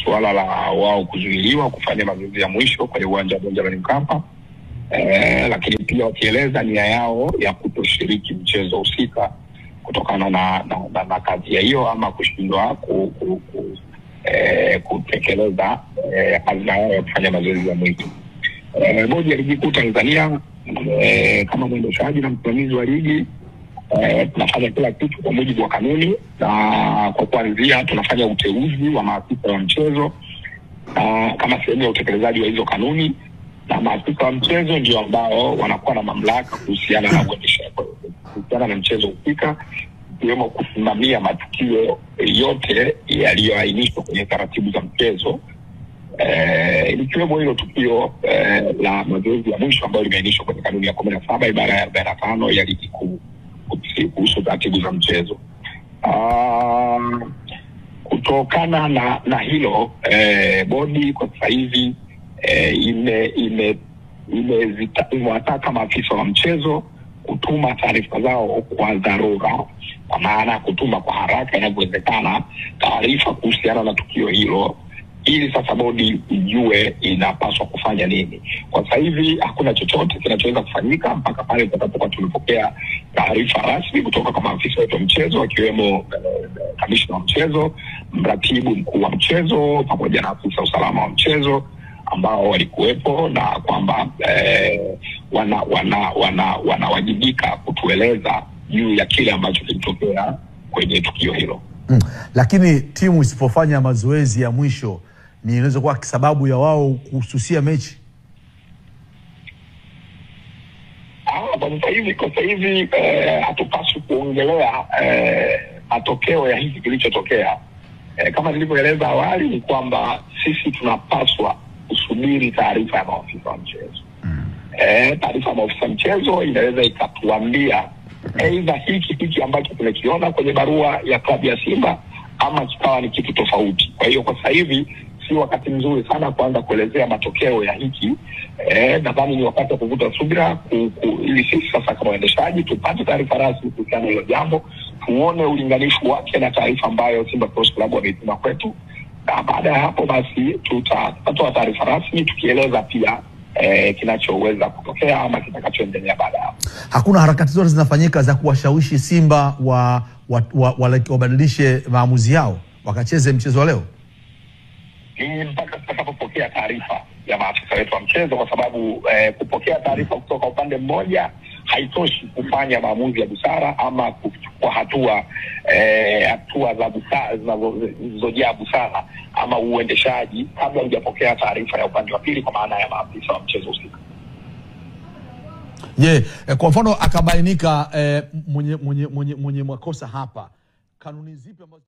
Suala la wao kuzuiliwa kufanya mazoezi ya mwisho kwenye uwanja wa Benjamin Mkapa, lakini pia wakieleza nia yao ya kutoshiriki mchezo husika kutokana na kazi hiyo ama kushindwa kutekeleza azma yao ya kufanya mazoezi ya mwisho. Bodi ya Ligi Kuu Tanzania kama mwendeshaji na msimamizi wa ligi tunafanya kila kitu kwa mujibu wa kanuni, na kwa kuanzia tunafanya uteuzi wa maafisa wa mchezo kama sehemu ya utekelezaji wa hizo kanuni, na maafisa wa mchezo ndio ambao wanakuwa na mamlaka kuhusiana na uendeshaji kuhusiana na mchezo husika, ikiwemo kusimamia matukio yote yaliyoainishwa kwenye taratibu za mchezo, ikiwemo hilo tukio la mazoezi ya mwisho ambalo limeainishwa kwenye kanuni ya 17 ibara ya 45 ya Ligi Kuu kuhusu taratibu za mchezo. Kutokana na hilo bodi kwa sasa hivi imewataka maafisa wa mchezo kutuma taarifa zao kwa dharura, kwa maana kutuma kwa haraka inavyowezekana taarifa kuhusiana na tukio hilo, ili sasa bodi ijue inapaswa kufanya nini. Kwa sasa hivi hakuna chochote kinachoweza kufanyika mpaka pale tutakapokuwa tumepokea taarifa rasmi kutoka kwa maafisa wa mchezo, akiwemo kamishna wa mchezo, mratibu mkuu wa mchezo pamoja na afisa usalama wa mchezo ambao walikuwepo, na kwamba wanawajibika kutueleza juu ya kile ambacho kilitokea kwenye tukio hilo. Lakini timu isipofanya mazoezi ya mwisho ni inaweza kuwa sababu ya wao kuhususia mechi? Kwa sasa hivi hatupaswi kuongelea matokeo ya hiki kilichotokea. Kama nilivyoeleza awali ni kwamba sisi tunapaswa kusubiri taarifa ya maafisa wa mchezo. Taarifa ya maafisa mchezo inaweza ikatuambia aidha hiki ambacho tumekiona kwenye barua ya klabu ya Simba ama kikawa ni kitu tofauti. Kwa hiyo kwa sasa hivi si wakati mzuri sana kuanza kuelezea matokeo ya hiki. Nadhani ni wakati wa kuvuta subira ili sisi sasa kama waendeshaji tupate taarifa rasmi kuhusiana na hilo jambo, tuone ulinganifu wake na taarifa ambayo Simba Sports Club wameituma kwetu, na baada ya hapo basi tutatoa taarifa rasmi tukieleza pia kinachoweza kutokea ama kitakachoendelea baada ya hapo. Hakuna harakati zote zinafanyika za kuwashawishi Simba wabadilishe maamuzi yao wakacheze mchezo wa leo? Ni mpaka tutakapopokea taarifa ya maafisa wetu wa mchezo, kwa sababu kupokea taarifa kutoka upande mmoja haitoshi kufanya maamuzi ya busara ama kuchukua hatua za busara zinazojaa busara ama uendeshaji kabla hujapokea taarifa ya upande wa pili, kwa maana ya maafisa wa mchezo husika. Kwa mfano akabainika mwenye makosa hapa, kanuni zipi ambazo